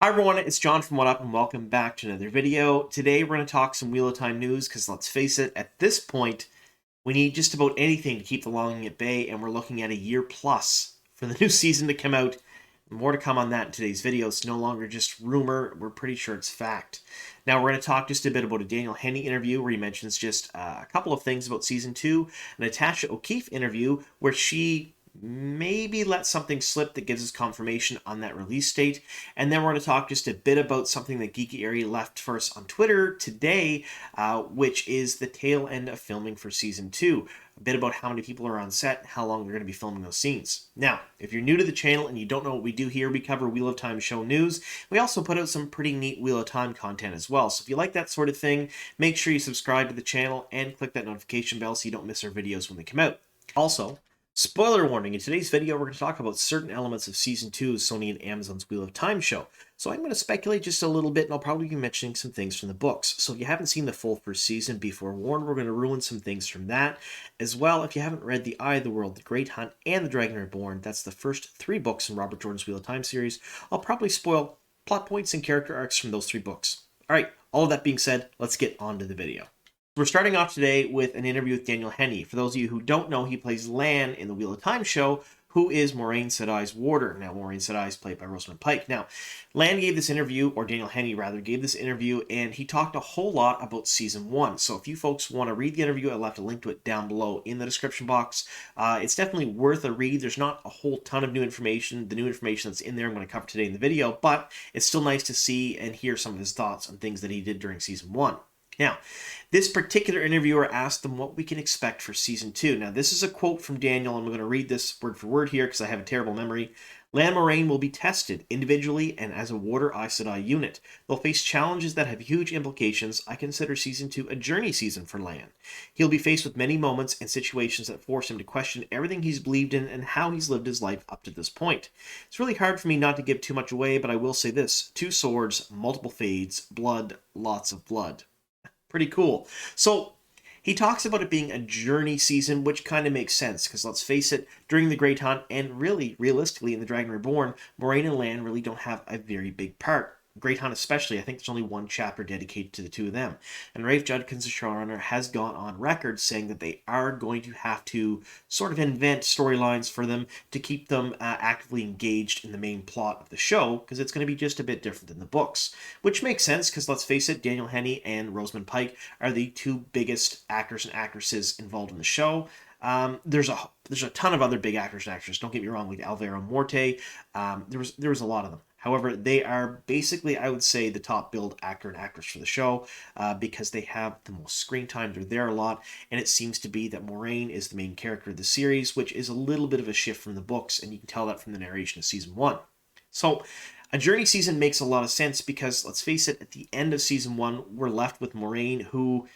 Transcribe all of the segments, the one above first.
Hi everyone, it's John from What Up and welcome back to another video. Today we're going to talk some Wheel of Time news because let's face it, at this point we need just about anything to keep the longing at bay, and we're looking at a year plus for the new season to come out. More to come on that in today's video. It's no longer just rumor, we're pretty sure it's fact. Now we're going to talk just a bit about a Daniel Henney interview where he mentions just a couple of things about season 2, a Natasha O'Keeffe interview where she maybe let something slip that gives us confirmation on that release date. And then we're going to talk just a bit about something that Geeky Eri left for us on Twitter today, which is the tail end of filming for season 2. A bit about how many people are on set and how long they're going to be filming those scenes. Now, if you're new to the channel and you don't know what we do here, we cover Wheel of Time show news. We also put out some pretty neat Wheel of Time content as well. So if you like that sort of thing, make sure you subscribe to the channel and click that notification bell so you don't miss our videos when they come out. Also, spoiler warning, in today's video we're going to talk about certain elements of Season 2 of Sony and Amazon's Wheel of Time show. So I'm going to speculate just a little bit, and I'll probably be mentioning some things from the books. So if you haven't seen the full first season, be forewarned, we're going to ruin some things from that. As well, if you haven't read The Eye of the World, The Great Hunt, and The Dragon Reborn, that's the first 3 books in Robert Jordan's Wheel of Time series, I'll probably spoil plot points and character arcs from those 3 books. Alright, all of that being said, let's get on to the video. We're starting off today with an interview with Daniel Henney. For those of you who don't know, he plays Lan in the Wheel of Time show, who is Moiraine Sedai's warder. Now, Moiraine Sedai is played by Rosamund Pike. Now, Lan gave this interview, or Daniel Henney rather, gave this interview, and he talked a whole lot about Season 1. So if you folks want to read the interview, I left a link to it down below in the description box. It's definitely worth a read. There's not a whole ton of new information. The new information that's in there I'm going to cover today in the video, but it's still nice to see and hear some of his thoughts on things that he did during Season 1. Now, this particular interviewer asked them what we can expect for Season 2. Now, this is a quote from Daniel, and I'm going to read this word for word here because I have a terrible memory. Lan Moiraine will be tested individually and as a Warder Aes Sedai unit. They'll face challenges that have huge implications. I consider Season 2 a journey season for Lan. He'll be faced with many moments and situations that force him to question everything he's believed in and how he's lived his life up to this point. It's really hard for me not to give too much away, but I will say this. 2 swords, multiple fades, blood, lots of blood. Pretty cool. So he talks about it being a journey season, which kind of makes sense, because let's face it, during the Great Hunt, and really, realistically, in The Dragon Reborn, Moiraine and Lan really don't have a very big part. Great Hunt especially, I think there's only 1 chapter dedicated to the 2 of them. And Rafe Judkins, the showrunner, has gone on record saying that they are going to have to sort of invent storylines for them to keep them actively engaged in the main plot of the show, because it's going to be just a bit different than the books. Which makes sense, because let's face it, Daniel Henney and Rosamund Pike are the 2 biggest actors and actresses involved in the show. There's a ton of other big actors and actresses, don't get me wrong, like Alvaro Morte. There was a lot of them. However, they are basically, I would say, the top billed actor and actress for the show because they have the most screen time. They're there a lot, and it seems to be that Moiraine is the main character of the series, which is a little bit of a shift from the books, and you can tell that from the narration of Season 1. So, a journey season makes a lot of sense because, let's face it, at the end of Season 1, we're left with Moiraine, who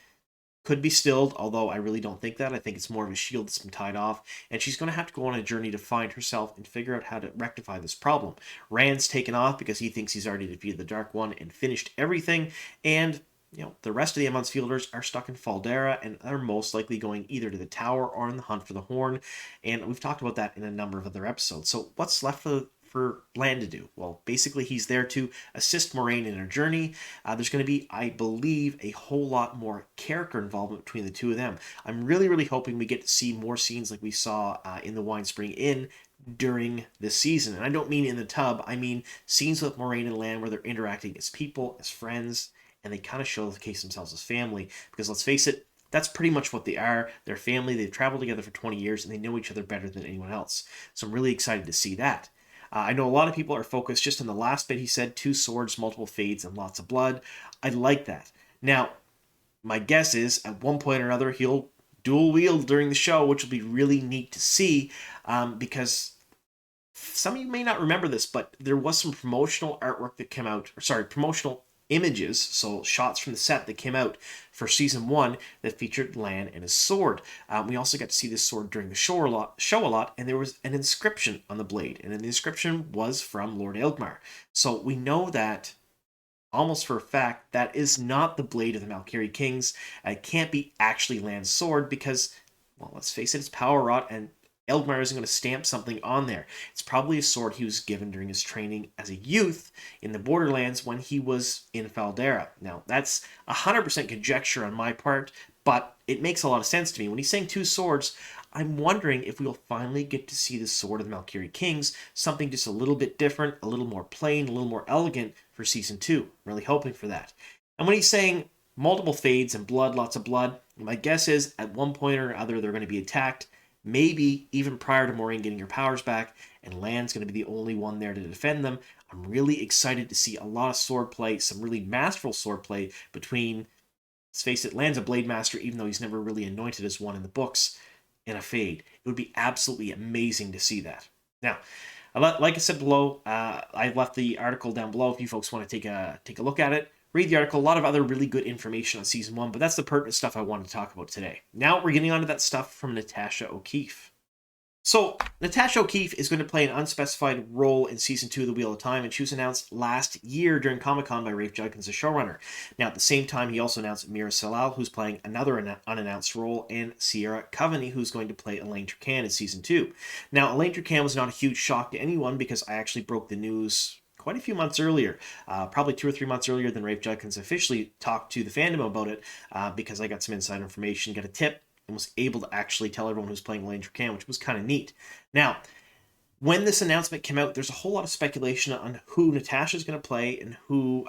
could be stilled, although I really don't think that. I think it's more of a shield that's been tied off, and she's going to have to go on a journey to find herself and figure out how to rectify this problem. Rand's taken off because he thinks he's already defeated the Dark One and finished everything, and the rest of the Emond's Fielders are stuck in Faldera, and are most likely going either to the Tower or on the hunt for the Horn, and we've talked about that in a number of other episodes. So what's left for Lan to do? Well, basically he's there to assist Moiraine in her journey. There's going to be, I believe, a whole lot more character involvement between the 2 of them. I'm really hoping we get to see more scenes like we saw in the Wine Spring Inn during this season. And I don't mean in the tub, I mean scenes with Moiraine and Lan where they're interacting as people, as friends, and they kind of showcase themselves as family. Because let's face it, that's pretty much what they are. They're family, they've traveled together for 20 years, and they know each other better than anyone else. So I'm really excited to see that. I know a lot of people are focused just on the last bit he said, 2 swords, multiple fades, and lots of blood. I like that. Now, my guess is, at one point or another, he'll dual wield during the show, which will be really neat to see, because some of you may not remember this, but there was some promotional artwork that came out, promotional images, so shots from the set that came out for Season 1 that featured Lan and his sword. We also got to see this sword during the show a lot, and there was an inscription on the blade, and the inscription was from Lord Eldmar. So we know that, almost for a fact, that is not the blade of the Malkiri Kings. It can't be actually Lan's sword because, well, let's face it, it's power wrought, and Eldmar isn't going to stamp something on there. It's probably a sword he was given during his training as a youth in the Borderlands when he was in Faldera. Now, that's 100% conjecture on my part, but it makes a lot of sense to me. When he's saying two swords, I'm wondering if we'll finally get to see the Sword of the Valkyrie Kings, something just a little bit different, a little more plain, a little more elegant for Season 2. I'm really hoping for that. And when he's saying multiple fades and blood, lots of blood, my guess is at one point or other they're going to be attacked, maybe even prior to Maureen getting her powers back, and Lan's going to be the only one there to defend them. I'm really excited to see a lot of swordplay, some really masterful swordplay between, let's face it, Lan's a blade master, even though he's never really anointed as one in the books, and a fade. It would be absolutely amazing to see that. Now, like I said below, I left the article down below if you folks want to take a look at it. Read the article, a lot of other really good information on Season 1, but that's the pertinent stuff I wanted to talk about today. Now we're getting onto that stuff from Natasha O'Keeffe. So, Natasha O'Keeffe is going to play an unspecified role in Season 2 of The Wheel of Time, and she was announced last year during Comic-Con by Rafe Judkins, the showrunner. Now, at the same time, he also announced Mira Salal, who's playing another unannounced role, and Sierra Coveney, who's going to play Elaine Turcan in Season 2. Now, Elaine Turcan was not a huge shock to anyone because I actually broke the news quite a few months earlier, probably 2 or 3 months earlier than Rafe Judkins officially talked to the fandom about it, because I got some inside information, got a tip, and was able to actually tell everyone who's playing Elaine Turcan, which was kind of neat. Now, when this announcement came out, there's a whole lot of speculation on who Natasha's going to play and who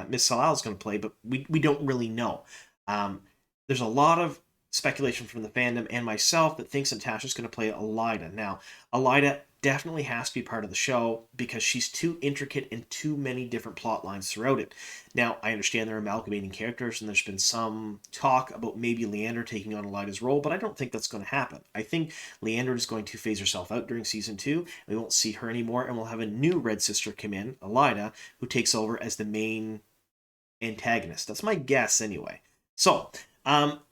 Miss Salal is going to play, but we don't really know. There's a lot of speculation from the fandom and myself that thinks Natasha's going to play Elida. Now, Elida definitely has to be part of the show because she's too intricate and too many different plot lines throughout it. Now, I understand they're amalgamating characters, and there's been some talk about maybe Leander taking on Elida's role, but I don't think that's going to happen. I think Leander is going to phase herself out during Season 2. We won't see her anymore, and we'll have a new Red Sister come in, Elida, who takes over as the main antagonist. That's my guess, anyway. So,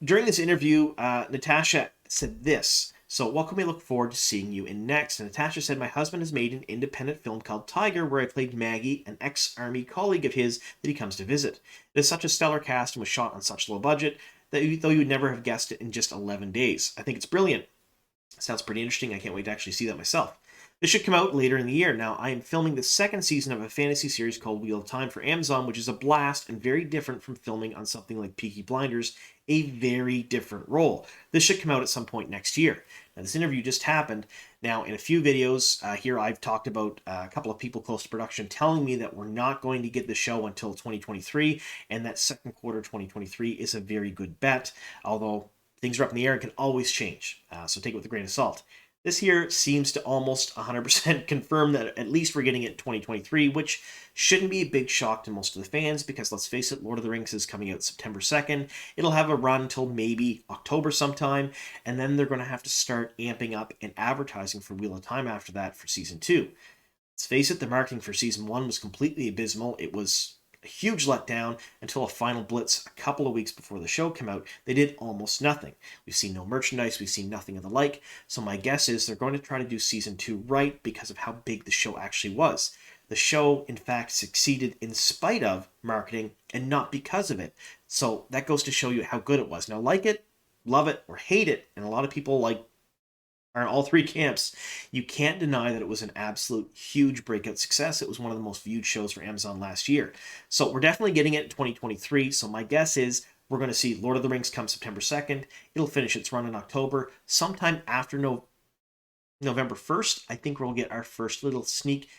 during this interview, Natasha said this. So, what can we look forward to seeing you in next? And Natasha said, my husband has made an independent film called Tiger, where I played Maggie, an ex-army colleague of his that he comes to visit. It is such a stellar cast and was shot on such low budget that though you would never have guessed it in just 11 days. I think it's brilliant. Sounds pretty interesting. I can't wait to actually see that myself. This should come out later in the year. Now, I am filming the second season of a fantasy series called Wheel of Time for Amazon, which is a blast and very different from filming on something like Peaky Blinders, a very different role. This should come out at some point next year. Now, this interview just happened. Now, in a few videos here, I've talked about a couple of people close to production telling me that we're not going to get the show until 2023, and that second quarter 2023 is a very good bet, although things are up in the air and can always change, so take it with a grain of salt. This here seems to almost 100% confirm that at least we're getting it in 2023, which shouldn't be a big shock to most of the fans because, let's face it, Lord of the Rings is coming out September 2nd. It'll have a run until maybe October sometime, and then they're going to have to start amping up and advertising for Wheel of Time after that for Season 2. Let's face it, the marketing for Season 1 was completely abysmal. It was a huge letdown until a final blitz a couple of weeks before the show came out. They did almost nothing. We've seen no merchandise, we've seen nothing of the like, so my guess is they're going to try to do Season 2 right because of how big the show actually was. The show, in fact, succeeded in spite of marketing and not because of it. So that goes to show you how good it was. Now, like it, love it, or hate it, and a lot of people are in all three camps, you can't deny that it was an absolute huge breakout success. It was one of the most viewed shows for Amazon last year. So we're definitely getting it in 2023. So my guess is we're going to see Lord of the Rings come September 2nd. It'll finish its run in October. Sometime after November 1st, I think we'll get our first little sneak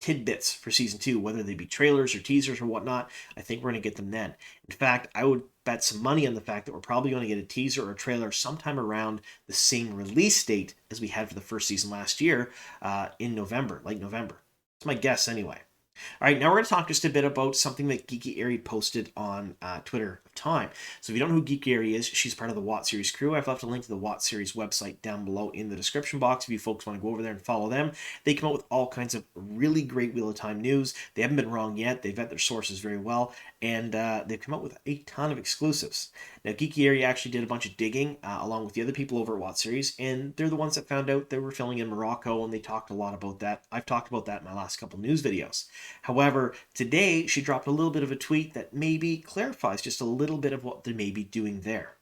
tidbits for Season 2, whether they be trailers or teasers or whatnot. I think we're going to get them then. In fact, I would bet some money on the fact that we're probably going to get a teaser or a trailer sometime around the same release date as we had for the first season last year, in November, late November. That's my guess anyway. All right, now we're going to talk just a bit about something that Geeky Eri posted on Twitter of Time. So if you don't know who Geeky Eri is, she's part of the Wot Series crew. I've left a link to the Wot Series website down below in the description box if you folks want to go over there and follow them. They come out with all kinds of really great Wheel of Time news. They haven't been wrong yet. They vet their sources very well, and they've come out with a ton of exclusives. Now, Geeky Eri actually did a bunch of digging along with the other people over at Wot Series, and they're the ones that found out they were filming in Morocco, and they talked a lot about that. I've talked about that in my last couple news videos. However, today she dropped a little bit of a tweet that maybe clarifies just a little bit of what they may be doing there.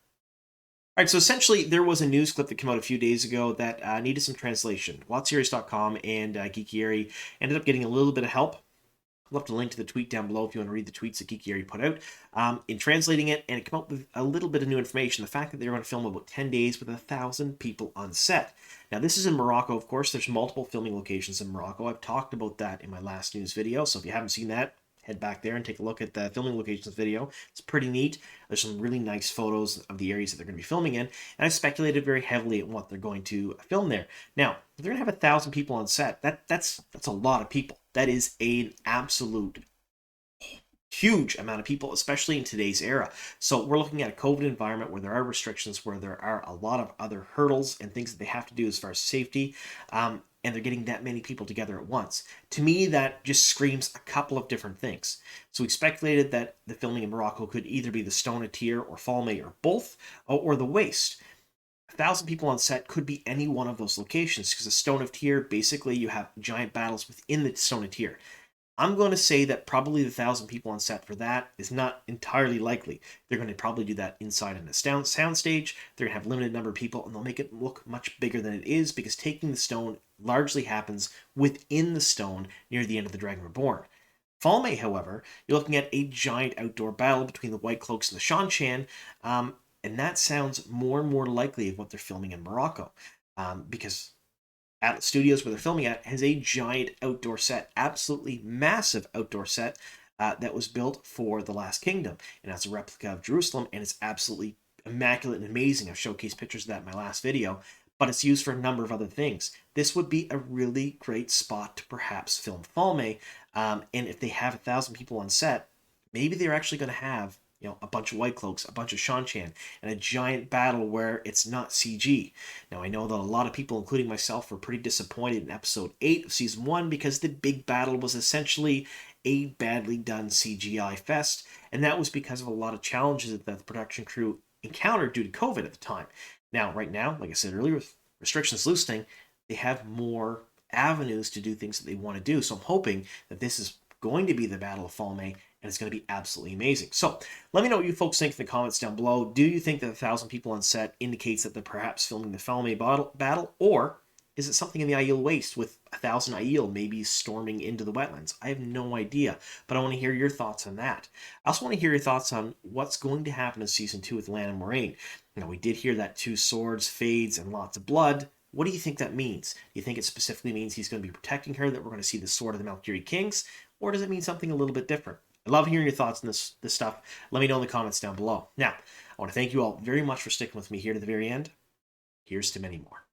All right, so essentially, there was a news clip that came out a few days ago that needed some translation. WotSeries.com and Geeky Eri ended up getting a little bit of help. I'll left a link to the tweet down below if you want to read the tweets that Geeky Eri put out in translating it, and it came up with a little bit of new information. The fact that they were going to film about 10 days with 1,000 people on set. Now, this is in Morocco, of course. There's multiple filming locations in Morocco. I've talked about that in my last news video, so if you haven't seen that, head back there and take a look at the filming locations video. It's pretty neat. There's some really nice photos of the areas that they're going to be filming in, and I speculated very heavily at what they're going to film there. Now, if they're going to have 1,000 people on set, that's a lot of people. That is an absolute huge amount of people, especially in today's era. So we're looking at a COVID environment where there are restrictions, where there are a lot of other hurdles and things that they have to do as far as safety. And they're getting that many people together at once. To me, that just screams a couple of different things. So we speculated that the filming in Morocco could either be the Stone of Tyre or Falmey or both, or the Waste. 1,000 people on set could be any one of those locations, because the Stone of Tyre, basically you have giant battles within the Stone of Tyre. I'm going to say that probably the 1,000 people on set for that is not entirely likely. They're going to probably do that inside in a soundstage. They're going to have a limited number of people, and they'll make it look much bigger than it is, because taking the stone largely happens within the stone near the end of The Dragon Reborn. Falmey, however, you're looking at a giant outdoor battle between the White Cloaks and the Shan-Chan, and that sounds more and more likely of what they're filming in Morocco, because Atlas Studios, where they're filming at, has a giant outdoor set, absolutely massive outdoor set that was built for The Last Kingdom. And that's a replica of Jerusalem, and it's absolutely immaculate and amazing. I've showcased pictures of that in my last video, but it's used for a number of other things. This would be a really great spot to perhaps film Falmey, and if they have 1,000 people on set, maybe they're actually going to have a bunch of White Cloaks, a bunch of Shan-Chan, and a giant battle where it's not CG. Now, I know that a lot of people, including myself, were pretty disappointed in episode 8 of season 1 because the big battle was essentially a badly done CGI fest, and that was because of a lot of challenges that the production crew encountered due to COVID at the time. Now, right now, like I said earlier, with restrictions loosening, they have more avenues to do things that they want to do, so I'm hoping that this is going to be the Battle of Falmey, and it's going to be absolutely amazing. So let me know what you folks think in the comments down below. Do you think that 1,000 people on set indicates that they're perhaps filming the Falmey battle, or is it something in the Aiel Waste with 1,000 Aiel maybe storming into the wetlands? I have no idea, but I want to hear your thoughts on that. I also want to hear your thoughts on what's going to happen in Season 2 with Lan and Moiraine. We did hear that 2 swords, fades, and lots of blood. What do you think that means? Do you think it specifically means he's going to be protecting her, that we're going to see the Sword of the Malkiri Kings, or does it mean something a little bit different? I love hearing your thoughts on this stuff. Let me know in the comments down below. Now, I want to thank you all very much for sticking with me here to the very end. Here's to many more.